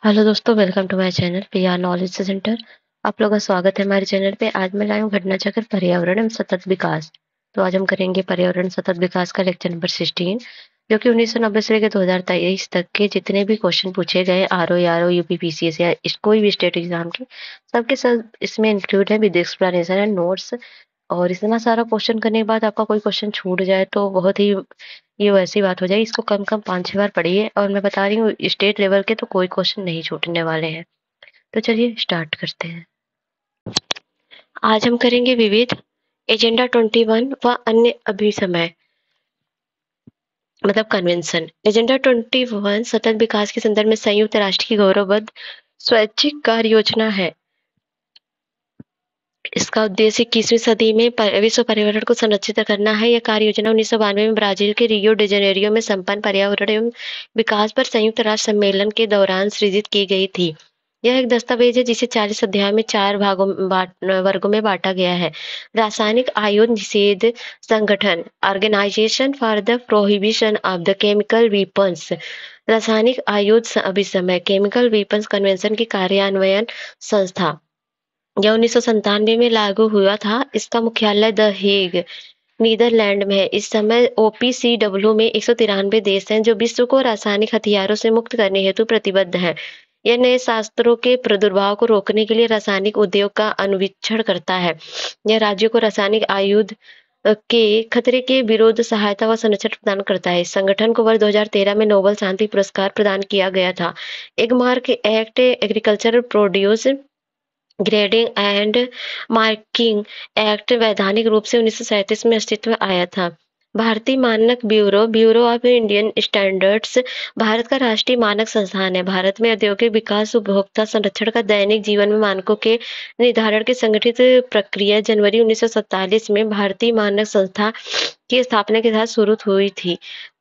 Hello दोस्तों, welcome to my channel PR knowledge centre. आप लोगों का स्वागत है हमारे चैनल पे। आज मैं लाई हूँ घटना चक्र पर्यावरण एवं सतत विकास। तो आज हम करेंगे पर्यावरण सतत विकास का लेक्चर नंबर 16, जो कि 1990 से लेकर 2023 तक के जितने भी क्वेश्चन पूछे गए आरओ यूपीपीसीएस या कोई भी स्टेट एग्जाम के, सबके सब इसमें इंक्लूड है विद एक्सप्लेनेशन एंड नोट्स। और इतना सारा क्वेश्चन करने के बाद आपका कोई क्वेश्चन छूट जाए तो बहुत ही ये वैसी बात हो जाएगी। इसको कम कम 5-6 बार पढ़िए, और मैं बता रही हूँ स्टेट लेवल के तो कोई क्वेश्चन नहीं छूटने वाले हैं। तो चलिए स्टार्ट करते हैं। आज हम करेंगे विविध एजेंडा 21 व अन्य अभिसमय, मतलब कन्वेंशन। एजेंडा 21 सतत विकास के संदर्भ में संयुक्त राष्ट्र की गौरवबद्ध स्वैच्छिक कार्य योजना है। इसका उद्देश्य 21वीं सदी में विश्व पर्यावरण को संरक्षित करना है। यह कार्य योजना 1992 में ब्राजील के रियो डी जेनेरियो में संपन्न पर्यावरण एवं विकास पर संयुक्त राष्ट्र सम्मेलन के दौरान सृजित की गई थी। यह एक दस्तावेज है जिसे 40 अध्यायों में 4 वर्गों में बांटा गया है। रासायनिक आयुध निषेध संगठन, Organisation for the Prohibition of the Chemical Weapons, रासायनिक आयुध अभिसमय, केमिकल वेपन्स कन्वेंशन की कार्यान्वयन संस्था। यह 1997 में लागू हुआ था। इसका मुख्यालय द हेग, नीदरलैंड में है। इस समय ओपीसीडब्ल्यू में 193 देश हैं जो विश्व को रासायनिक हथियारों से मुक्त करने हेतु प्रतिबद्ध हैं। यह नए शस्त्रों के प्रादुर्भाव को रोकने के लिए रासायनिक उद्योग का अनुवीक्षण करता है। यह राज्यों को रासायनिक आयुध के खतरे के विरुद्ध सहायता व संरक्षण प्रदान करता है। इस संगठन को वर्ष 2013 में नोबेल शांति पुरस्कार प्रदान किया गया था। Agmark act, agricultural produce grading and marking act वैधानिक रूप से 1937 में अस्तित्व में आया था। भारतीय मानक bureau, bureau of Indian standards Bharat का राष्ट्रीय मानक संस्थान है। भारत में औद्योगिक विकास, उपभोक्ता संरक्षण का दैनिक जीवन में मानकों के निर्धारण की संगठित प्रक्रिया जनवरी 1947 में भारतीय मानक संस्था की स्थापना के साथ शुरू हुई थी।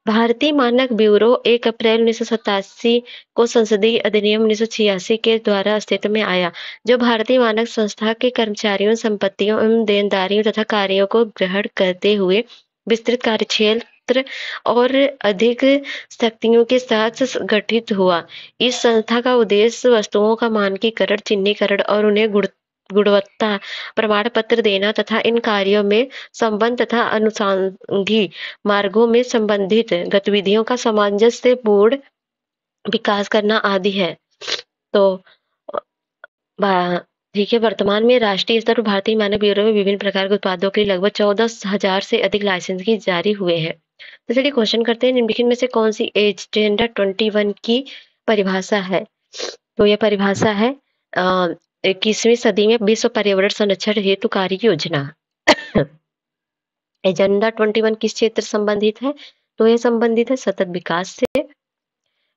भारतीय मानक ब्यूरो 1 अप्रैल 1987 को संसदीय अधिनियम 1986 के द्वारा अस्तित्व में आया, जो भारतीय मानक संस्था के कर्मचारियों, संपत्तियों एवं देनदारियों तथा कार्यों को ग्रहण करते हुए विस्तृत कार्यक्षेत्र और अधिक शक्तियों के साथ गठित हुआ। इस संस्था का उद्देश्य वस्तुओं का मानकीकरण, चिन्हीकरण और उन्हें गुणवत्ता प्रमाण पत्र देना तथा इन कार्यों में संबंध तथा अनुषंगी मार्गों में संबंधित गतिविधियों का सामंजस्यपूर्ण विकास करना आदि है। तो ठीक है, वर्तमान में राष्ट्रीय स्तर पर भारतीय मानक ब्यूरो में विभिन्न प्रकार के उत्पादों के लिए लगभग 14,000 से अधिक लाइसेंस की जारी हुए हैं। तो चलिए क्वेश्चन करते हैं, निम्नलिखित में से कौन सी एजेंडा 21 की परिभाषा है। तो यह परिभाषा है 21वीं सदी में विश्व पर्यावरण संरक्षण हेतु कार्य योजना। एजेंडा 21 किस क्षेत्र से संबंधित है? तो यह संबंधित है सतत विकास से।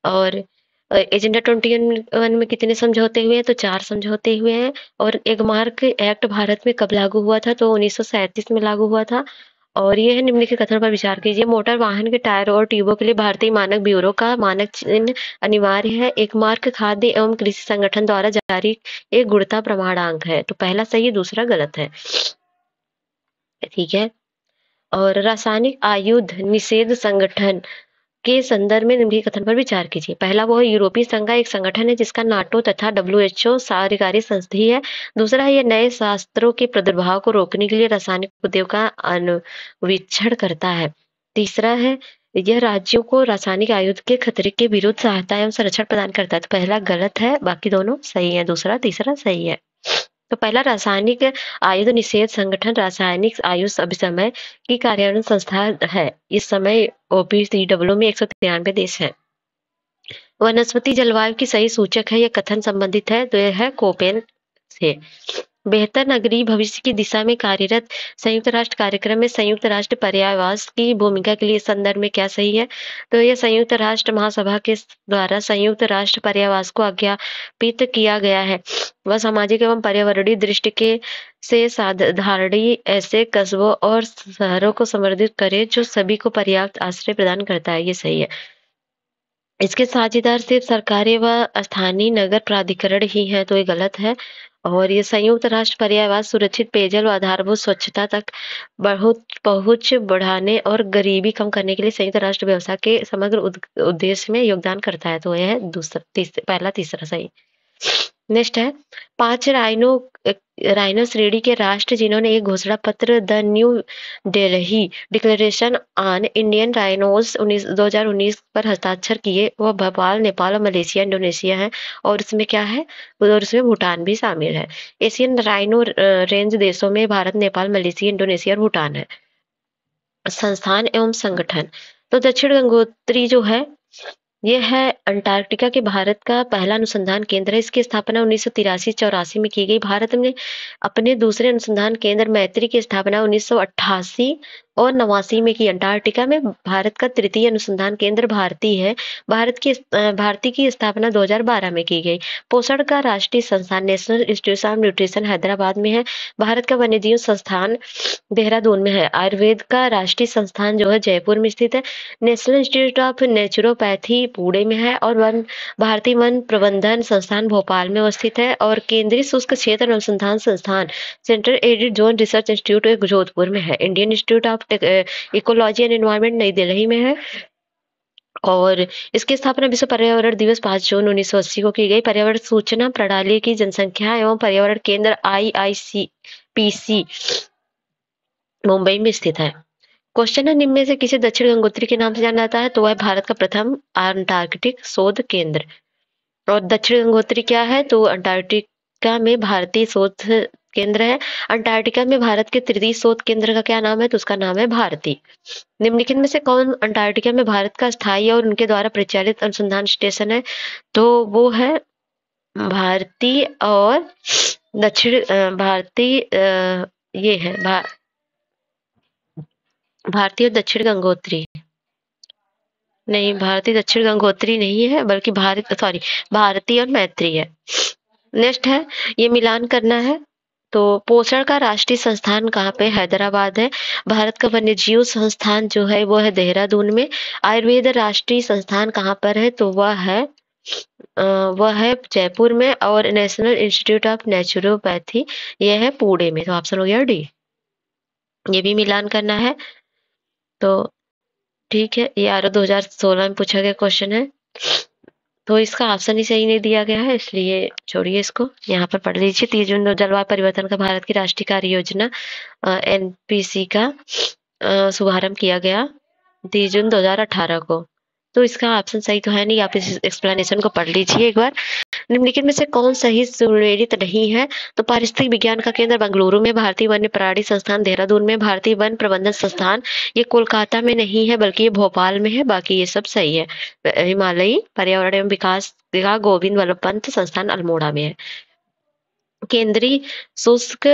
और एजेंडा 21 में कितने समझौते हुए हैं? तो 4 समझौते हुए हैं। और एगमार्क एक्ट भारत में कब लागू हुआ था? तो 1937 में लागू हुआ था। और ये है, निम्नलिखित कथन पर विचार कीजिए। मोटर वाहन के टायर और ट्यूबों के लिए भारतीय मानक ब्यूरो का मानक चिन्ह अनिवार्य है। एगमार्क खाद्य एवं कृषि संगठन द्वारा जारी एक गुणवत्ता प्रमाणांक है। तो पहला सही है, दूसरा गलत है। ठीक है। और रासायनिक आयुध निषेध संगठन के संदर्भ में निम्नलिखित कथन पर विचार कीजिए। पहला, वो यूरोपीय संघ का एक संगठन है जिसका नाटो तथा डब्ल्यूएचओ कार्यकारी संस्थि है। दूसरा है, यह नए शस्त्रों के प्रादुर्भाव को रोकने के लिए रासायनिक उद्योग का अनुवीक्षण करता है। तीसरा है, यह राज्यों को रासायनिक आयुध के खतरे के विरुद्ध सहायता एवं संरक्षण प्रदान करता है। तो पहला गलत है, बाकी दोनों सही है। दूसरा, तीसरा सही है। तो पहला, रासायनिक आयुध निषेध संगठन रासायनिक आयुध अभिसमय की कार्यान्वयन संस्था है। इस समय ओपीसीडब्ल्यू में 193 देश हैं। वनस्पति जलवायु की सही सूचक है, यह कथन संबंधित है। तो यह है कोपेन से। बेहतर नगरीय भविष्य की दिशा में कार्यरत संयुक्त राष्ट्र कार्यक्रम में संयुक्त राष्ट्र पर्यावरण की भूमिका के लिए संदर्भ में क्या सही है? तो यह संयुक्त राष्ट्र महासभा के द्वारा संयुक्त राष्ट्र पर्यावरण को आज्ञापित किया गया है। वह सामाजिक एवं पर्यावरणीय दृष्टि के से साधारणीय ऐसे कस्बों और शहरों को संवर्धित करे जो सभी को पर्याप्त आश्रय प्रदान करता है। ये सही है। इसके साझेदार सिर्फ सरकारी व स्थानीय नगर प्राधिकरण ही हैं, तो ये गलत है। और ये संयुक्त राष्ट्र पर्यावरण, सुरक्षित पेयजल व आधारभूत स्वच्छता तक बहुत पहुंच बढ़ाने और गरीबी कम करने के लिए संयुक्त राष्ट्र व्यवस्था के समग्र उद्देश्य में योगदान करता है। तो यह है पहला तीसरा सही। नेक्स्ट है 5 राइनो श्रेणी के राष्ट्र जिन्होंने एक घोषणा पत्र the new Delhi declaration on Indian rhinos 2019 पर हस्ताक्षर किए, वह भोपाल, नेपाल और मलेशिया, इंडोनेशिया है। और इसमें क्या है, और इसमें भूटान भी शामिल है। एशियन राइनो रेंज देशों में भारत, नेपाल, मलेशिया, इंडोनेशिया और भूटान है। संस्थान एवं संगठन, तो दक्षिण गंगोत्री जो है ये है अंटार्कटिका के भारत का पहला अनुसंधान केंद्र है। इसकी स्थापना 1983-84 में की गई। भारत ने अपने दूसरे अनुसंधान केंद्र मैत्री की स्थापना 1988 और 89 में की। अंटार्कटिका में भारत का तृतीय अनुसंधान केंद्र भारती की स्थापना 2012 में की गई। पोषण का राष्ट्रीय संस्थान national institute of nutrition Hyderabad में है। भारत का वन्यजीव संस्थान देहरादून में है। आयुर्वेद का राष्ट्रीय संस्थान जो है जयपुर में स्थित है। National institute of naturopathy Pune में है। और भारतीय वन प्रबंधन संस्थान भोपाल में अवस्थित है। और केंद्रीय शुष्क क्षेत्र अनुसंधान संस्थान central arid zone research institute Jodhpur में है। Indian institute of ecology and environment नई दिल्ली में है। और इसकी स्थापना विश्व पर्यावरण दिवस 5 जून 1980 को की गई। पर्यावरण सूचना प्रणाली की जनसंख्या एवं पर्यावरण केंद्र IICPC मुंबई में स्थित है। क्वेश्चन है, निम्न में से किसे दक्षिण गंगोत्री के नाम से जाना जाता है, तो वह भारत का प्रथम अंटार्कटिक शोध केंद्र। और दक्षिण गंगोत्री क्या है, तो अंटार्कटिका में भारतीय शोध केंद्र है। अंटार्कटिका में भारत के तृतीय शोध केंद्र का क्या नाम है, तो उसका नाम है भारती। निम्नलिखित में से कौन अंटार्कटिका में भारत का स्थायी और उनके द्वारा परिचालित अनुसंधान स्टेशन है, तो वो है भारती और दक्षिण भारती ये है भारतीय और दक्षिण गंगोत्री नहीं, भारतीय दक्षिण गंगोत्री नहीं है, बल्कि भारतीय और मैत्री है। नेक्स्ट है, ये मिलान करना है। तो पोषण का राष्ट्रीय संस्थान कहाँ पे, हैदराबाद है। भारत का वन्यजीव संस्थान जो है वो है देहरादून में। आयुर्वेद राष्ट्रीय संस्थान कहाँ पर है, तो वह है जयपुर में। और नेशनल इंस्टीट्यूट ऑफ नेचुरोपैथी यह है पुणे में। तो ऑप्शन हो गया डी। ये भी मिलान करना है। तो ठीक है, ये आर 2016 में पूछा गया क्वेश्चन है। तो इसका ऑप्शन ही सही नहीं दिया गया है, इसलिए छोड़िए इसको, यहाँ पर पढ़ लीजिए। 30 जून जलवायु परिवर्तन का भारत की राष्ट्रीय कार्य योजना NPC का शुभारंभ किया गया 30 जून 2018 को। तो इसका ऑप्शन सही तो है नहीं, आप इस एक्सप्लेनेशन को पढ़ लीजिए एक बार। निम्नलिखित में से कौन सही सुमेलित नहीं है, तो पारिस्थितिक विज्ञान का केंद्र बेंगलुरु में, भारतीय वन्य प्राणी संस्थान देहरादून में, भारतीय वन प्रबंधन संस्थान ये कोलकाता में नहीं है बल्कि ये भोपाल में है। बाकी ये सब सही है। हिमालयी पर्यावरण एवं विकास का गोविंद वल्लभ पंत संस्थान अल्मोड़ा में है। केंद्रीय शुष्क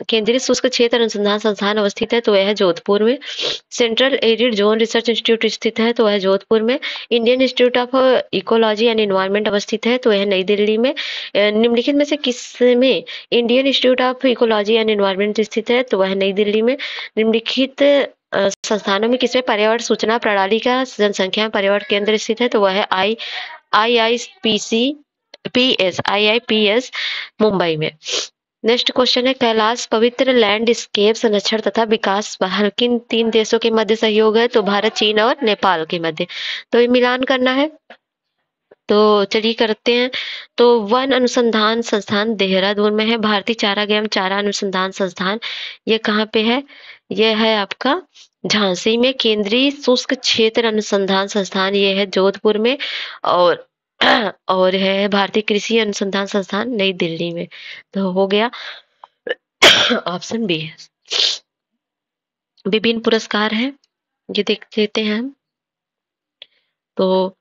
केंद्रीय शुष्क क्षेत्र अनुसंधान संस्थान अवस्थित है, तो वह है जोधपुर में। Central arid zone research institute स्थित है, तो वह जोधपुर में। Indian institute of ecology and environment अवस्थित है, तो वह नई दिल्ली में। निम्नलिखित में से किसमें Indian institute of ecology and environment स्थित है, तो वह नई दिल्ली में। निम्नलिखित संस्थानों में किसमें पर्यावरण सूचना प्रणाली का जनसंख्या पर्यावरण केंद्र स्थित है, तो वह है IIPS मुंबई में। नेक्स्ट क्वेश्चन है, कैलाश पवित्र लैंडस्केप संरक्षण तथा विकास पहल किन 3 देशों के मध्य सहयोग है, तो भारत, चीन और नेपाल के मध्य। तो ये मिलान करना है, तो चलिए करते हैं। तो वन अनुसंधान संस्थान देहरादून में है। भारतीय चारागाह एवं चारा अनुसंधान संस्थान ये कहाँ पे है, यह है आपका झांसी में। केंद्रीय शुष्क क्षेत्र अनुसंधान संस्थान ये है जोधपुर में। और और है भारतीय कृषि अनुसंधान संस्थान नई दिल्ली में। तो हो गया ऑप्शन बी। विभिन्न पुरस्कार हैं, ये देख लेते हैं हम। तो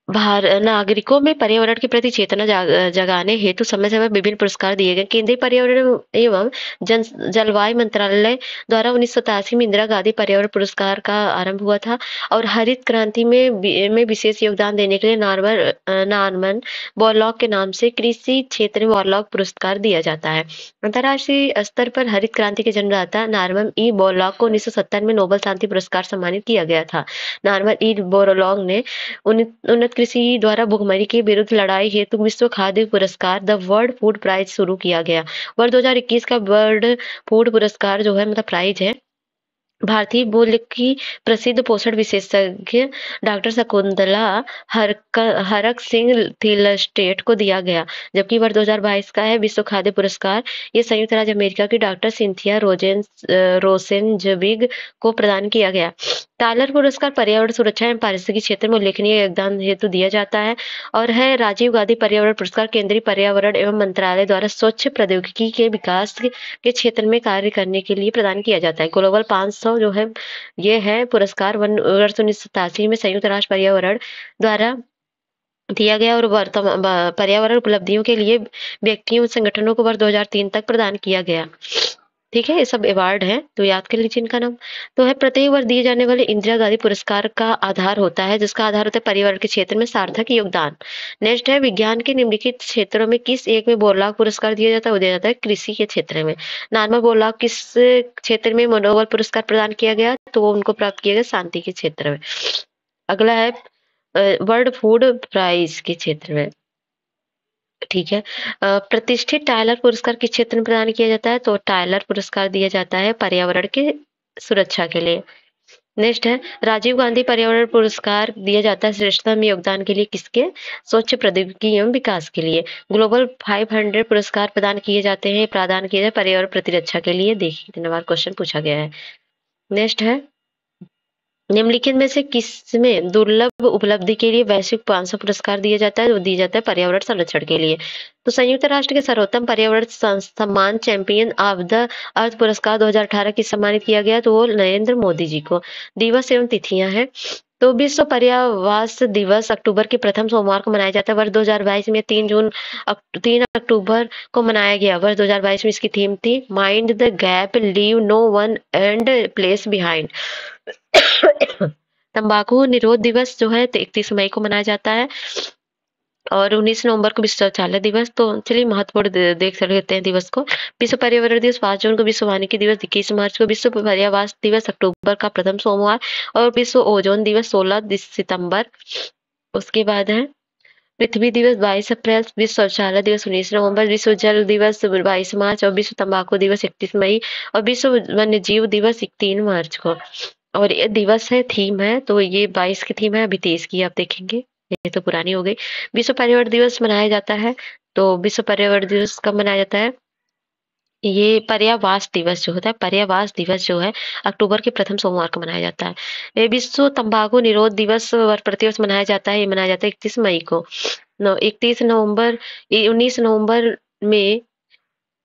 नागरिकों में पर्यावरण के प्रति चेतना जगाने हेतु समय समय विभिन्न पुरस्कार दिए गए। केंद्रीय पर्यावरण एवं जलवायु मंत्रालय द्वारा 1987 में इंदिरा गांधी पर्यावरण पुरस्कार का आरंभ हुआ था और हरित क्रांति में विशेष योगदान देने के लिए नॉर्मन बोरलॉग के नाम से कृषि क्षेत्र में बोरलॉग पुरस्कार दिया जाता है। अंतर्राष्ट्रीय स्तर पर हरित क्रांति के जन्मदाता नॉर्मन ई बोरलॉग को 1970 में नोबेल शांति पुरस्कार सम्मानित किया गया था। नॉर्मन ई बोरलॉग ने उन्नत कृषि द्वारा भुखमरी के विरुद्ध लड़ाई हेतु विश्व खाद्य पुरस्कार द वर्ल्ड फूड प्राइज शुरू किया गया। वर्ष 2021 का वर्ल्ड फूड पुरस्कार जो है मतलब प्राइज है भारतीय मूल की प्रसिद्ध पोषण विशेषज्ञ डॉक्टर शकुंतला हरक सिंह थिलस्टेट को दिया गया, जबकि वर्ष 2022 का है विश्व खाद्य पुरस्कार ये संयुक्त राज्य अमेरिका की डॉक्टर सिंथिया रोसेनजबिग को प्रदान किया गया। टालर पुरस्कार पर्यावरण सुरक्षा एवं पारिस्थितिकी क्षेत्र में उल्लेखनीय योगदान हेतु दिया जाता है और है राजीव गांधी पर्यावरण पुरस्कार केंद्रीय पर्यावरण एवं मंत्रालय द्वारा स्वच्छ प्रौद्योगिकी के विकास के क्षेत्र में कार्य करने के लिए प्रदान किया जाता है। ग्लोबल 500 जो है ये है पुरस्कार वर्ष 1987 में संयुक्त राष्ट्र पर्यावरण द्वारा दिया गया और पर्यावरण उपलब्धियों के लिए व्यक्तियों संगठनों को वर्ष 2003 तक प्रदान किया गया। ठीक है, ये सब अवार्ड है तो याद कर लीजिए इनका नाम। तो है प्रत्येक वर्ष दिए जाने वाले इंदिरा गांधी पुरस्कार का आधार होता है, जिसका आधार होता है पर्यावरण के क्षेत्र में सार्थक योगदान। नेक्स्ट है विज्ञान के निम्नलिखित क्षेत्रों में किस एक में बोरलॉग पुरस्कार दिया जाता है? वो दिया जाता है कृषि के क्षेत्र में। नॉर्मन बोरलॉग किस क्षेत्र में नोबेल पुरस्कार प्रदान किया गया? तो वो उनको प्राप्त किया गया शांति के क्षेत्र में। अगला है वर्ल्ड फूड प्राइज के क्षेत्र में। ठीक है, प्रतिष्ठित टायलर पुरस्कार किस क्षेत्र में प्रदान किया जाता है? तो टायलर पुरस्कार दिया जाता है पर्यावरण की सुरक्षा के लिए। नेक्स्ट है राजीव गांधी पर्यावरण पुरस्कार दिया जाता है श्रेष्ठतम योगदान के लिए किसके? स्वच्छ प्रौद्योगिकी एवं विकास के लिए। ग्लोबल 500 पुरस्कार प्रदान किए जाते हैं पर्यावरण प्रतिरक्षा के लिए। देखिए कितने बार क्वेश्चन पूछा गया है। नेक्स्ट है निम्नलिखित में से किसमें दुर्लभ उपलब्धि के लिए वैश्विक 500 पुरस्कार दिया जाता है? वो दिया जाता है पर्यावरण संरक्षण के लिए। तो संयुक्त राष्ट्र के सर्वोत्तम पर्यावरण सम्मान चैंपियन ऑफ द अर्थ पुरस्कार 2018 की सम्मानित किया गया, तो वो नरेंद्र मोदी जी को। दिवस एवं तिथियां हैं तो विश्व पर्यावास दिवस अक्टूबर के प्रथम सोमवार को मनाया जाता है। वर्ष 2022 में 3 अक्टूबर को मनाया गया। वर्ष 2022 में इसकी थीम थी mind the gap, leave no one and place behind. तंबाकू निरोध दिवस जो है 31 मई को मनाया जाता है और 19 नवंबर को विश्व शौचालय दिवस। तो चलिए महत्वपूर्ण देख लेते हैं दिवस को। विश्व पर्यावरण दिवस 5 जून को, विश्व वानिकी दिवस 21 मार्च को, विश्व पर्यावास दिवस अक्टूबर का प्रथम सोमवार और विश्व ओजोन दिवस 16 सितंबर। उसके बाद है पृथ्वी दिवस 22 अप्रैल, विश्व शौचालय दिवस 19 नवंबर, विश्व जल दिवस 22 मार्च और विश्व तंबाकू दिवस 31 मई और विश्व वन्य जीव दिवस 3 मार्च को। और ये दिवस है थीम है तो ये 22 की थीम है, अभी 23 की आप देखेंगे, ये तो पुरानी हो गई। विश्व पर्यावरण दिवस मनाया जाता है तो विश्व पर्यावरण दिवस कब मनाया जाता है? ये पर्यावास दिवस जो होता है, पर्यावास दिवस जो है अक्टूबर के प्रथम सोमवार को मनाया जाता है। ये विश्व तंबाकू निरोध दिवस प्रतिवर्ष मनाया जाता है, ये मनाया जाता है 31 मई को। 31 नवंबर 19 नवंबर में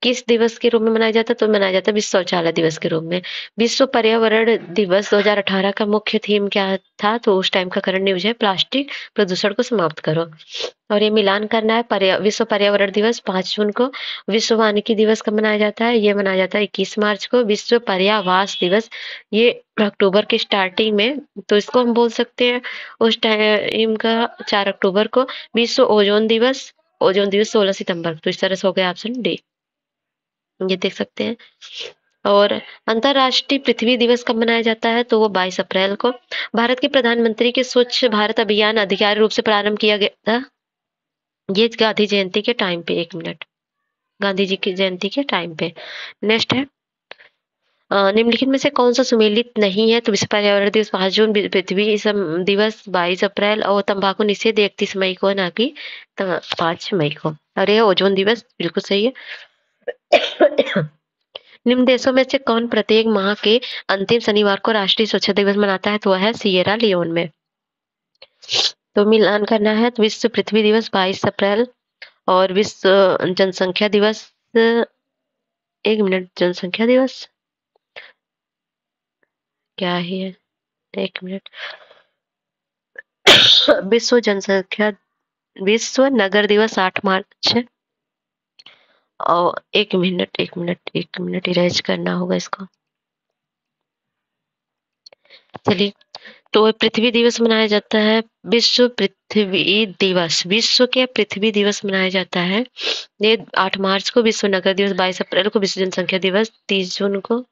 किस दिवस के रूप में मनाया जाता है? तो मनाया जाता है विश्व शौचालय दिवस के रूप में। विश्व पर्यावरण दिवस 2018 का मुख्य थीम क्या था? तो उस टाइम का करंट न्यूज है प्लास्टिक प्रदूषण को समाप्त करो। और ये मिलान करना है विश्व पर्यावरण दिवस 5 जून को। विश्व वानिकी दिवस कब मनाया जाता है? ये मनाया जाता है 21 मार्च को। विश्व पर्यावास दिवस ये अक्टूबर की स्टार्टिंग में, तो इसको हम बोल सकते हैं उस टाइम का 4 अक्टूबर को। विश्व ओजोन दिवस 16 सितंबर। तो इस तरह से हो गया ऑप्शन डी, ये देख सकते हैं। और अंतरराष्ट्रीय पृथ्वी दिवस कब मनाया जाता है? तो वो 22 अप्रैल को। भारत के प्रधानमंत्री के स्वच्छ भारत अभियान आधिकारिक रूप से प्रारंभ किया गया था ये गांधी जयंती के टाइम पे। 1 मिनट, गांधी जी की जयंती के टाइम पे। नेक्स्ट है निम्नलिखित में से कौन सा सुमेलित नहीं है? तो विश्व पर्यावरण दिवस 5 जून, पृथ्वी दिवस 22 अप्रैल और तंबाकू निषेध 31 मई को, ना कि 5 मई को। और ये ओजोन दिवस बिल्कुल सही है। निम्न देशों में से कौन प्रत्येक माह के अंतिम शनिवार को राष्ट्रीय स्वच्छता दिवस मनाता है? तो वह है सिएरा लियोन में। तो मिलान करना है तो विश्व पृथ्वी दिवस 22 अप्रैल और विश्व जनसंख्या दिवस 1 मिनट, जनसंख्या दिवस क्या है? 1 मिनट, विश्व नगर दिवस 8 मार्च है। और एक मिनट इरेज करना होगा इसको। चलिए, तो पृथ्वी दिवस मनाया जाता है। विश्व के पृथ्वी दिवस मनाया जाता है ये 8 मार्च को। विश्व नगर दिवस 22 अप्रैल को। विश्व जनसंख्या दिवस 30 जून को।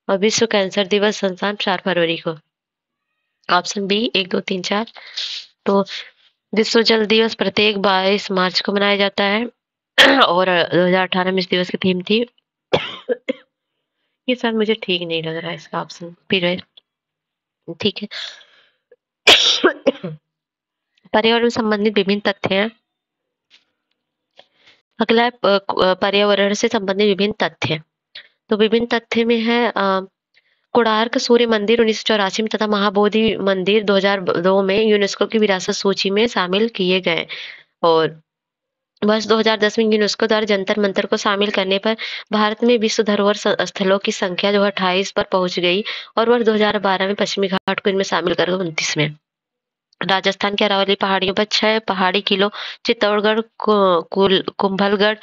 और विश्व कैंसर दिवस संस्थान 4 फरवरी को। Option B 1, 2, 3, 4। तो विश्व जल दिवस प्रत्येक 22 मार्च को मनाया जाता है। और 2018 में इस दिवस की थीम थी ये सर मुझे ठीक नहीं लग रहा है इसका ऑप्शन फिर। ठीक है। पर्यावरण संबंधित विभिन्न तथ्य हैं। अगला है पर्यावरण से संबंधित विभिन्न तथ्य। तो विभिन्न तथ्य में है कोणार्क सूर्य मंदिर 1984 में तथा महाबोधि मंदिर 2002 में यूनेस्को की विरासत सूची में शामिल किए गए। और वर्ष 2010 में यूनेस्को द्वारा जंतर मंतर को शामिल करने पर भारत में विश्व धरोहर स्थलों की संख्या जो 28 पर पहुंच गई। और वर्ष 2012 में पश्चिमी घाट को इनमें शामिल कर 29 में। राजस्थान के अरावली पहाड़ियों पर 6 पहाड़ी किलों चित्तौड़गढ़, कुंभलगढ़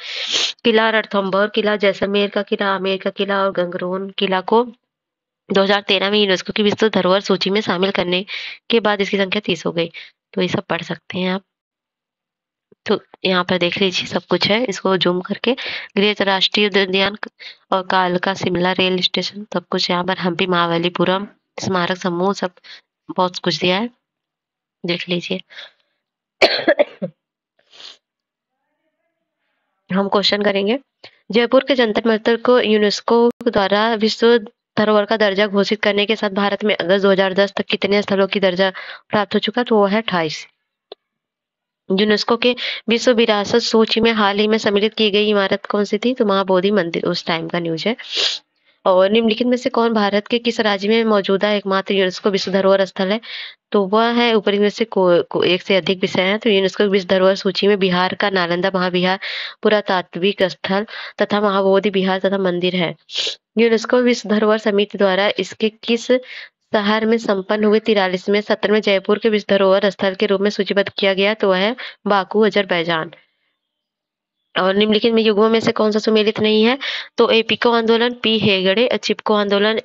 किला, रणथंभौर किला, जैसलमेर का किला, आमेर का किला और गंगरोन किला को 2013 में यूनेस्को की विश्व धरोहर सूची में शामिल करने के बाद इसकी संख्या 30 हो गई। तो ये सब पढ़ सकते हैं आप। तो यहाँ पर देख लीजिए सब कुछ है, इसको जूम करके। गृह राष्ट्रीय उद्यान और कालका शिमला रेल स्टेशन सब कुछ यहाँ पर। हम्पी महाबलीपुरम स्मारक समूह सब बहुत कुछ दिया है, देख लीजिए। हम क्वेश्चन करेंगे। जयपुर के जंतर मंतर को यूनेस्को द्वारा विश्व धरोहर का दर्जा घोषित करने के साथ भारत में अगस्त 2010 तक कितने स्थलों की दर्जा प्राप्त हो चुका? तो वो है 28। यूनेस्को के विश्व विरासत सूची में हाल ही में सम्मिलित की गई इमारत कौन सी थी? तो महाबोधि मंदिर, उस टाइम का न्यूज है। और निम्नलिखित में से कौन भारत के किस राज्य में मौजूदा एकमात्र यूनेस्को विश्व धरोहर स्थल है? तो वह है ऊपर में से एक से अधिक विषय है। तो यूनेस्को विश्व धरोहर सूची में बिहार का नालंदा महाविहार पुरातात्विक स्थल तथा महाबोधि विहार तथा मंदिर है। यूनेस्को विश्व धरोहर समिति द्वारा इसके किस शहर में संपन्न हुए 43वें सत्र में जयपुर के विश्व धरोहर स्थल के रूप में सूचीबद्ध किया गया? तो वह है बाकू, अजरबैजान। और निम्नलिखित में युग्मों में से कौन सा सुमेलित नहीं है? तो एपिको आंदोलन पी हेगड़े, चिपको आंदोलन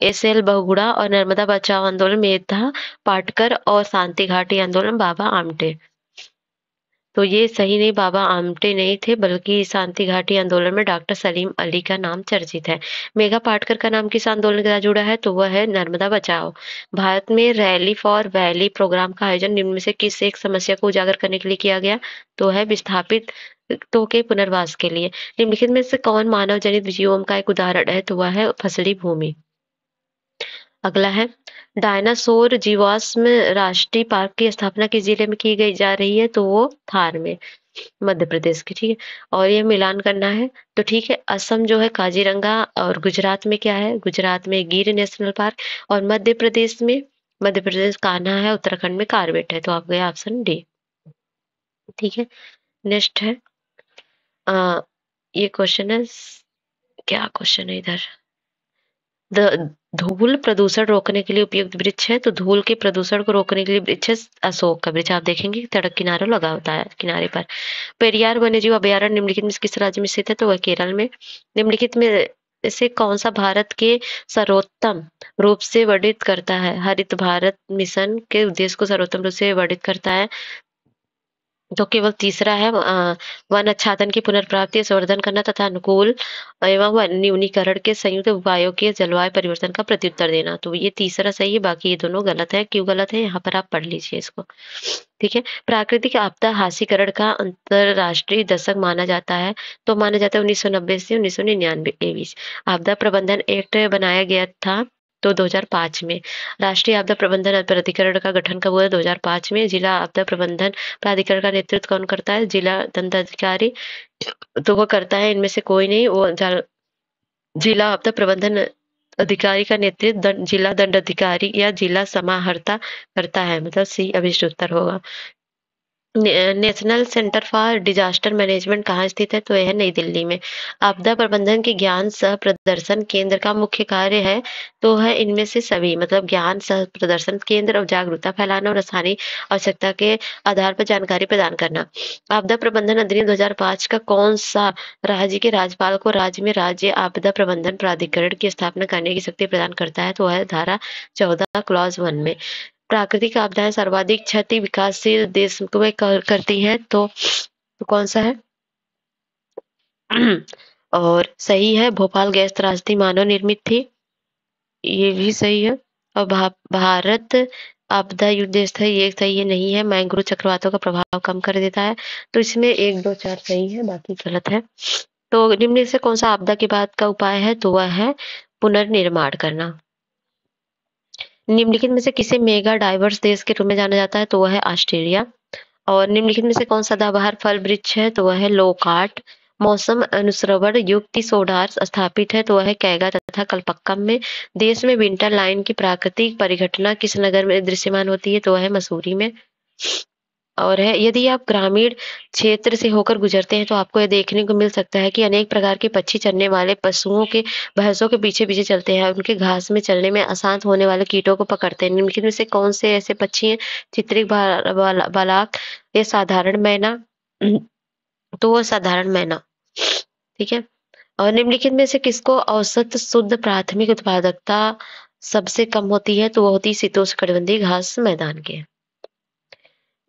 एस.एल. बहुगुणा और नर्मदा बचाओ आंदोलन मेधा पाटकर और शांति घाटी आंदोलन बाबा आमटे। तो ये सही नहीं, बाबा आमटे नहीं थे, बल्कि शांति घाटी आंदोलन में डॉक्टर सलीम अली का नाम चर्चित है। मेघा पाटकर का नाम किस आंदोलन के साथ जुड़ा है? तो वह है नर्मदा बचाओ। भारत में रैली फॉर वैली प्रोग्राम का आयोजन निम्न में से किस एक समस्या को उजागर करने के लिए किया गया? तो है विस्थापित तो के पुनर्वास के लिए। निम्नलिखित में से कौन मानव जनित जीवों का एक उदाहरण है? तो वह है फसली भूमि। अगला है डायनासोर जीवाश्म राष्ट्रीय पार्क की स्थापना किस जिले में की गई जा रही है? तो वो थार में, मध्य प्रदेश की। ठीक है, और ये मिलान करना है। तो ठीक है, असम जो है काजीरंगा, और गुजरात में क्या है? गुजरात में गिर नेशनल पार्क। और मध्य प्रदेश कान्हा है, उत्तराखंड में कार्बेट है। तो आप गए ऑप्शन डी। ठीक है, नेक्स्ट है ये क्वेश्चन है, क्या क्वेश्चन है इधर? धूल प्रदूषण रोकने के लिए उपयुक्त वृक्ष है। तो धूल के प्रदूषण को रोकने के लिए वृक्ष है अशोक का वृक्ष। आप देखेंगे सड़क किनारे लगा होता है, किनारे पर। पेरियार वन्यजीव अभयारण्य निम्नलिखित में किस राज्य में स्थित है? तो वह केरल में। निम्नलिखित में से कौन सा भारत के सर्वोत्तम रूप से वर्णित करता है? हरित भारत मिशन के उद्देश्य को सर्वोत्तम रूप से वर्णित करता है? तो केवल तीसरा है वन आच्छादन की पुनर्प्राप्ति, संवर्धन करना तथा अनुकूल एवं न्यूनीकरण के संयुक्त उपायों के जलवायु परिवर्तन का प्रत्युत्तर देना। तो ये तीसरा सही है, बाकी ये दोनों गलत है। क्यों गलत है यहाँ पर आप पढ़ लीजिए इसको। ठीक है, प्राकृतिक आपदा हास्यीकरण का अंतरराष्ट्रीय दशक माना जाता है। तो माना जाता है 1990 से 1999 के बीच। आपदा प्रबंधन एक्ट बनाया गया था तो 2005 में। राष्ट्रीय आपदा प्रबंधन प्राधिकरण का गठन कब हुआ? 2005 में। जिला आपदा प्रबंधन प्राधिकरण का नेतृत्व कौन करता है? जिला दंडाधिकारी। तो वो करता है, इनमें से कोई नहीं, वो जिला आपदा प्रबंधन अधिकारी का नेतृत्व जिला दंडाधिकारी या जिला समाहर्ता करता है। मतलब सी अभिष्ट उत्तर होगा। National centre for disaster management कहाँ स्थित है? तो यह है नई दिल्ली में। आपदा प्रबंधन के ज्ञान सह प्रदर्शन केंद्र का मुख्य कार्य है तो है इनमें से सभी, मतलब ज्ञान सह प्रदर्शन केंद्र और जागरूकता फैलाना और स्थानीय आवश्यकता के आधार पर जानकारी प्रदान करना। आपदा प्रबंधन अधिनियम 2005 का कौन सा राज्य के राज्यपाल को राज्य में राज्य आपदा प्रबंधन प्राधिकरण की स्थापना करने की शक्ति प्रदान करता है? तो है धारा 14 क्लॉज 1 में। प्राकृतिक आपदाएं सर्वाधिक क्षति विकासशील देश में करती हैं तो कौन सा है? और सही है, भोपाल गैस त्रासदी मानव निर्मित थी, ये भी सही है। और भारत आपदा युद्ध देश था, ये सही है नहीं है। मैंग्रोव चक्रवातों का प्रभाव कम कर देता है, तो इसमें 1 2 4 सही है, बाकी गलत है। तो निम्न से कौन सा आपदा के बाद का उपाय है? तो वह है पुनर्निर्माण करना। निम्नलिखित में से किसे मेगा डाइवर्स देश के रूप में जाना जाता है? तो वह है ऑस्ट्रेलिया। और निम्नलिखित में से कौन सदाबहार फल वृक्ष है? तो वह है लोकार्ट। मौसम अनुश्रवण युक्त सोडार स्थापित है तो वह है कैगा तथा कलपक्कम में। देश में विंटर लाइन की प्राकृतिक परिघटना किस नगर में दृश्यमान होती है? तो वह है मसूरी में। और है, यदि आप ग्रामीण क्षेत्र से होकर गुजरते हैं तो आपको यह देखने को मिल सकता है कि अनेक प्रकार के पक्षी चरने वाले पशुओं के भैंसों के पीछे पीछे चलते हैं और उनके घास में चलने में आसान होने वाले कीटों को पकड़ते हैं। निम्नलिखित में से कौन से ऐसे पक्षी हैं? चित्रिक बालाक या साधारण मैना? तो वो साधारण मैना, ठीक है। और निम्नलिखित में से किसको औसत शुद्ध प्राथमिक उत्पादकता सबसे कम होती है? तो वो होती है शीतोष्णकटिबंधीय घास मैदान के।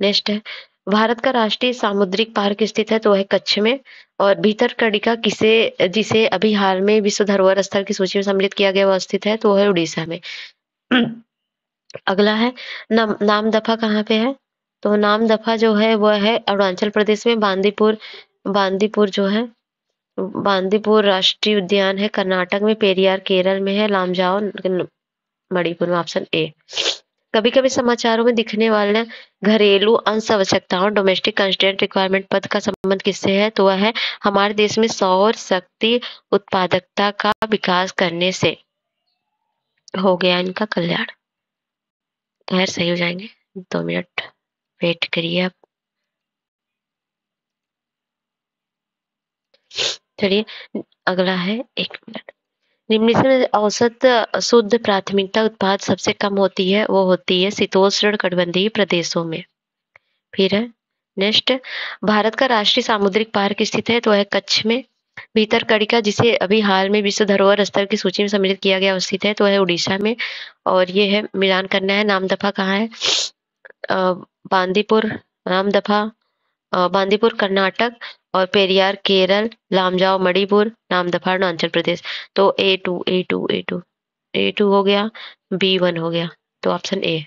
नेक्स्ट है, भारत का राष्ट्रीय सामुद्रिक पार्क स्थित है तो वह है कच्छ में। और भीतरकनिका किसे जिसे अभी हाल में विश्व धरोहर स्थल की सूची में सम्मिलित किया गया, वह स्थित है तो वह है उड़ीसा में। अगला है, नामदफा कहाँ पे है? तो नामदफा जो है वह है अरुणाचल प्रदेश में। बांदीपुर, बांदीपुर जो है, बांदीपुर राष्ट्रीय उद्यान है कर्नाटक में। पेरियार केरल में है। लामजाओ मणिपुर में, ऑप्शन ए। कभी कभी समाचारों में दिखने वाले घरेलू अंश आवश्यकताओं डोमेस्टिक कंस्ट्रेंट रिक्वायरमेंट पद का संबंध किससे है? तो वह है हमारे देश में सौर शक्ति उत्पादकता का विकास करने से हो गया इनका कल्याण। खैर सही हो जाएंगे, 2 मिनट वेट करिए आप। चलिए अगला है, 1 मिनट। निम्नलिखित में औसत शुद्ध प्राथमिकता उत्पाद सबसे कम होती है, वो होती है शीतोष्ण कटिबंधीय प्रदेशों में। फिर है नेक्स्ट, भारत का राष्ट्रीय सामुद्रिक पार्क स्थित है तो वह कच्छ में। भीतरकनिका जिसे अभी हाल में विश्व धरोहर स्थल की सूची में सम्मिलित किया गया स्थित है तो वह उड़ीसा में। और ये है मिलान करना है, नामदफा कहाँ है? बांदीपुर, नामदफा बांदीपुर कर्नाटक और पेरियार केरल, लामजाओ मणिपुर, नामदफा अरुणाचल प्रदेश। तो ए टू हो गया, B1 हो गया, तो ऑप्शन ए।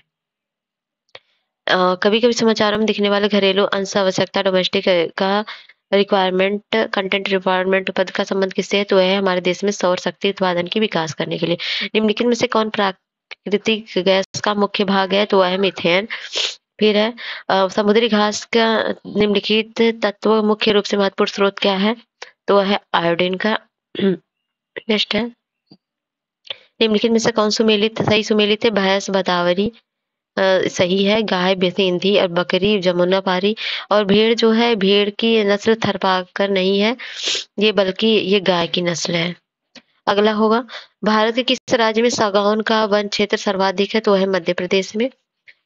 कभी कभी समाचारों में दिखने वाले घरेलू अंश आवश्यकता डोमेस्टिक का रिक्वायरमेंट कंटेंट रिक्वायरमेंट पद का संबंध किससे है? तो है हमारे देश में सौर शक्ति उत्पादन की विकास करने के लिए। निम्नलिखित में से कौन प्राकृतिक गैस का मुख्य भाग है? तो वह है मीथेन। फिर है, समुद्री घास का निम्नलिखित तत्व मुख्य रूप से महत्वपूर्ण स्रोत क्या है? तो वह है आयोडीन का। नेक्स्ट है, निम्नलिखित में से कौन सुमेलित सही सुमेलित है? भैंस भदावरी सही है। गाय सिंधी और बकरी जमुनापारी। और भेड़ जो है, भेड़ की नस्ल थरपाकर नहीं है ये, बल्कि ये गाय की नस्ल है। अगला होगा, भारत के किस राज्य में सागौन का वन क्षेत्र सर्वाधिक है? तो है मध्य प्रदेश में।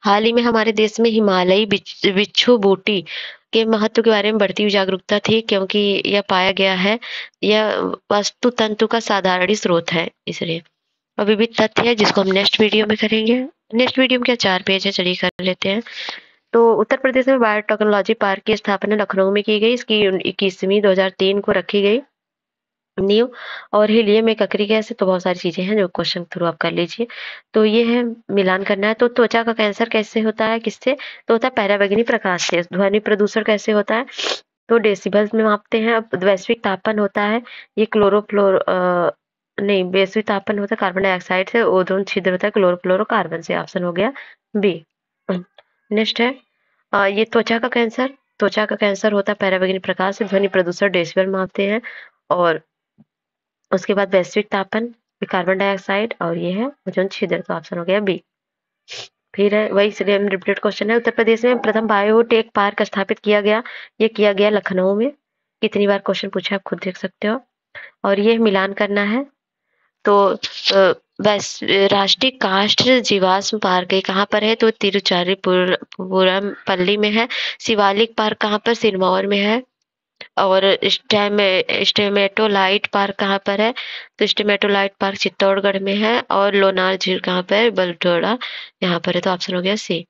हाल ही में हमारे देश में हिमालयी बिच्छू बूटी के महत्व के बारे में बढ़ती हुई जागरूकता थी, क्योंकि यह पाया गया है यह वास्तु तंतु का साधारण स्रोत है, इसलिए। और विविध तथ्य है जिसको हम नेक्स्ट वीडियो में करेंगे। नेक्स्ट वीडियो में क्या 4 पेज है, चलिए कर लेते हैं। तो उत्तर प्रदेश में बायोटेक्नोलॉजी पार्क की स्थापना लखनऊ में की गई। इसकी 21वीं 2003 को रखी गई नींव। और हीलियम एक ककरी गैस है। तो बहुत सारी चीजें हैं जो क्वेश्चन थ्रू आप कर लीजिए। तो ये है, मिलान करना है। तो त्वचा का कैंसर कैसे होता है, किससे? तो होता है पराबैंगनी प्रकाश से। ध्वनि प्रदूषण कैसे होता है? तो डेसिबल्स में मापते हैं। अब वैश्विक तापन होता है, ये क्लोरोफ्लोर नहीं, वैश्विक तापन होता है कार्बन डाइऑक्साइड से। ओजोन छिद्र होता है क्लोरोफ्लोरोकार्बन से। ऑप्शन हो गया बी। नेक्स्ट है, ये त्वचा का कैंसर होता है पराबैंगनी प्रकाश से। ध्वनि प्रदूषण डेसिबल मापते हैं। और उसके बाद वैश्विक तापन, कार्बन डाइऑक्साइड, और ये है ओजोन छिद्र। तो ऑप्शन हो गया बी। फिर है वही सेम रिपीटेड क्वेश्चन है। उत्तर प्रदेश में प्रथम बायोटेक पार्क स्थापित किया गया, ये किया गया लखनऊ में। कितनी बार क्वेश्चन पूछा आप खुद देख सकते हो। और ये मिलान करना है। तो राष्ट्रीय काष्ठ जीवाश्म पार्क है कहाँ पर है, तो तिरुचारीपुरम पल्ली में है। शिवालिक पार्क कहाँ पर, सिरमौर में है। और स्टेमेटोलाइट पार्क कहाँ पर है, तो स्टेमेटोलाइट पार्क चित्तौड़गढ़ में है। और लोनार झील कहाँ पर है, बलटोड़ा यहाँ पर है। तो ऑप्शन हो गया सी।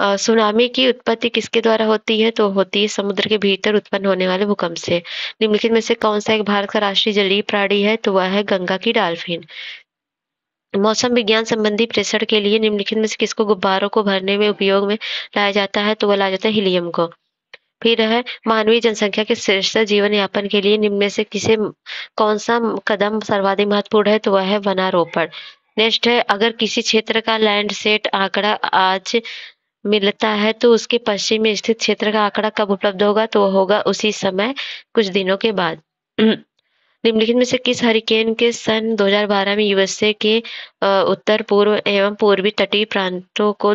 सुनामी की उत्पत्ति किसके द्वारा होती है, तो होती है समुद्र के भीतर उत्पन्न होने वाले भूकंप से। निम्नलिखित में से कौन सा एक भारत का राष्ट्रीय जलीय प्राणी है, तो वह है गंगा की डॉल्फिन। मौसम विज्ञान संबंधी प्रेषण के लिए निम्नलिखित में से किसको गुब्बारों को भरने में उपयोग में लाया जाता है, तो वह लाया जाता है हीलियम को। फिर है मानवीय जनसंख्या के श्रेष्ठ जीवन यापन के लिए निम्न में से किसे कौन सा कदम सर्वाधिक महत्वपूर्ण है, तो वह है वनारोपण। नेक्स्ट है अगर किसी क्षेत्र का लैंडसेट आंकड़ा आज मिलता है तो उसके पश्चिम में स्थित क्षेत्र का आंकड़ा कब उपलब्ध होगा, तो होगा उसी समय कुछ दिनों के बाद। निम्नलिखित में से किस हरिकेन के सन 2012 में यूएसए के उत्तर पूर्व एवं पूर्वी तटीय प्रांतों को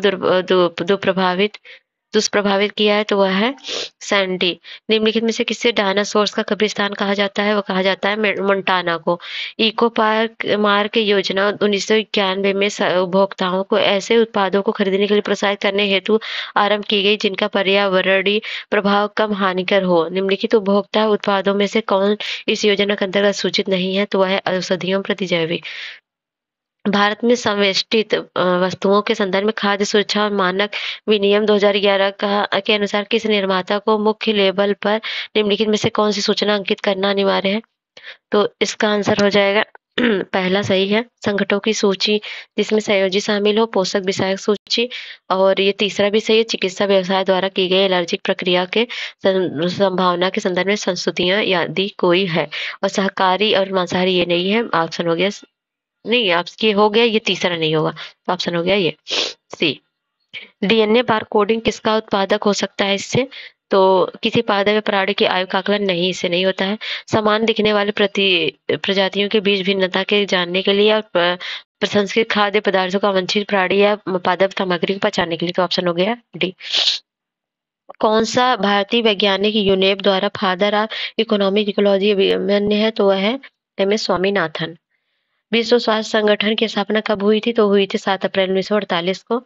दुष्प्रभावित किया है, तो वह है सैंडी। निम्नलिखित में से किससे डायनासोर्स का कब्रिस्तान कहा जाता है, वो कहा जाता है मोन्टाना को। इको पार्क मार्क योजना 1991 में उपभोक्ताओं को ऐसे उत्पादों को खरीदने के लिए प्रोत्साहित करने हेतु आरंभ की गई जिनका पर्यावरणीय प्रभाव कम हानिकर हो। निम्नलिखित उपभोक्ता उत्पादों में से कौन इस योजना के अंतर्गत सूचित नहीं है, तो वह है औषधियों प्रतिजैविक। भारत में संवेष्टित वस्तुओं के संदर्भ में खाद्य सुरक्षा और मानक विनियम 2011 के अनुसार किस निर्माता को मुख्य लेबल पर निम्नलिखित में से कौन सी सूचना अंकित करना अनिवार्य है, तो इसका आंसर हो जाएगा पहला सही है, संगठनों की सूची जिसमें संयोजी शामिल हो, पोषक विषयक सूची। और ये तीसरा भी सही है, चिकित्सा व्यवसाय द्वारा की गई एलर्जिक प्रक्रिया के संभावना के संदर्भ में संस्तुतियां यदि कोई है। और सहकारी और मांसाहारी ये नहीं है, ऑप्शन हो गया नहीं, आप ये हो गया, ये तीसरा नहीं होगा, तो ऑप्शन हो गया ये सी। डीएनए बार कोडिंग किसका उत्पादक हो सकता है इससे, तो किसी पादप या प्राणी की आयु का आकलन नहीं, इससे नहीं होता है। समान दिखने वाले प्रजातियों के बीच भिन्नता के जानने के लिए और प्रसंस्कृत खाद्य पदार्थों का अवांछित प्राणी या पादप सामग्री को पहचानने के लिए, तो ऑप्शन हो गया डी। कौन सा भारतीय वैज्ञानिक यूनेप द्वारा फादर ऑफ इकोनॉमिक इकोलॉजी मान्य है, तो वह है एम.एस. स्वामीनाथन। विश्व स्वास्थ्य संगठन की स्थापना कब हुई थी, तो हुई थी 7 अप्रैल 1948 को।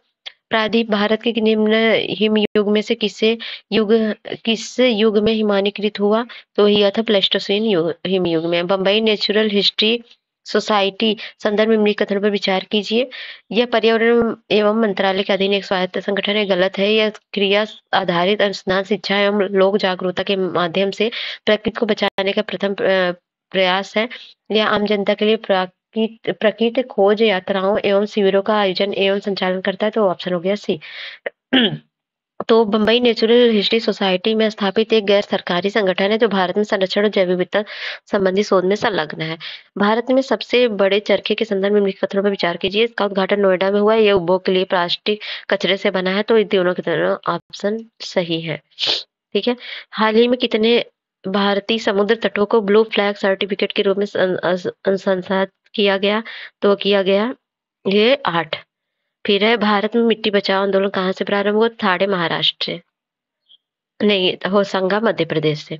प्रायद्वीप भारत के निम्न हिम युग में से किस युग में हिमानीकृत हुआ, तो यह था प्लेस्टोसीन हिम युग में। बम्बई नेचुरल हिस्ट्री सोसाइटी संदर्भ में निम्नलिखित कथन पर विचार कीजिए। यह पर्यावरण एवं मंत्रालय के अधीन एक स्वायत्त संगठन है, गलत है। यह क्रिया आधारित अनुसंधान शिक्षा एवं लोक जागरूकता के माध्यम से प्रकृति को बचाने का प्रथम प्रयास है। यह आम जनता के लिए प्रकृति खोज यात्राओं एवं शिविरों का आयोजन एवं संचालन करता है, तो ऑप्शन हो गया सी। तो बम्बई नेचुरल हिस्ट्री सोसाइटी में स्थापित एक गैर सरकारी संगठन है जो भारत में संरक्षण और जैव विविधता संबंधी शोध में संलग्न है। भारत में सबसे बड़े चरखे के संदर्भ में निम्नलिखित कथनों पर विचार कीजिए। इसका उद्घाटन नोएडा में हुआ है, यह उपभोग के लिए प्लास्टिक कचरे से बना है, तो इन दोनों के दोनों ऑप्शन सही है। ठीक है। हाल ही में कितने भारतीय समुद्र तटों को ब्लू फ्लैग सर्टिफिकेट के रूप में संसाधित किया गया, तो किया गया ये 8। फिर है भारत में मिट्टी बचाओ आंदोलन कहाँ से प्रारंभ हुआ, ठाणे महाराष्ट्र से, नहीं होशंगा मध्य प्रदेश से।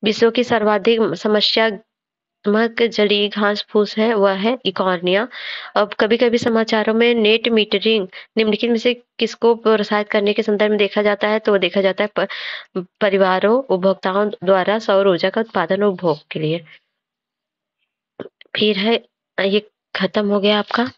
विश्व की सर्वाधिक समस्यात्मक जलीय घास फूस है, वह है इकॉर्निया। अब कभी कभी समाचारों में नेट मीटरिंग निम्नलिखित में से किसको प्रोत्साहित करने के संदर्भ में देखा जाता है, तो देखा जाता है परिवारों उपभोक्ताओं द्वारा सौर ऊर्जा का उत्पादन और उपभोग के लिए। फिर है ये खत्म हो गया आपका।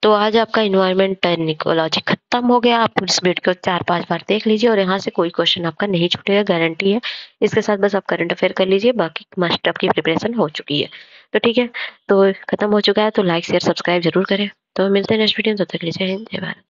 तो आज आपका इन्वायरमेंट एंड इकोलॉजी खत्म हो गया। आप इस वीडियो को 4-5 बार देख लीजिए और यहाँ से कोई क्वेश्चन आपका नहीं छूटेगा, गारंटी है। इसके साथ बस आप करंट अफेयर कर लीजिए, बाकी मस्ट आपकी प्रिपरेशन हो चुकी है। तो ठीक है, तो खत्म हो चुका है, तो लाइक शेयर सब्सक्राइब जरूर करें। तो मिलते हैं नेक्स्ट वीडियो में, तब तक के लिए जय हिंद जय भारत।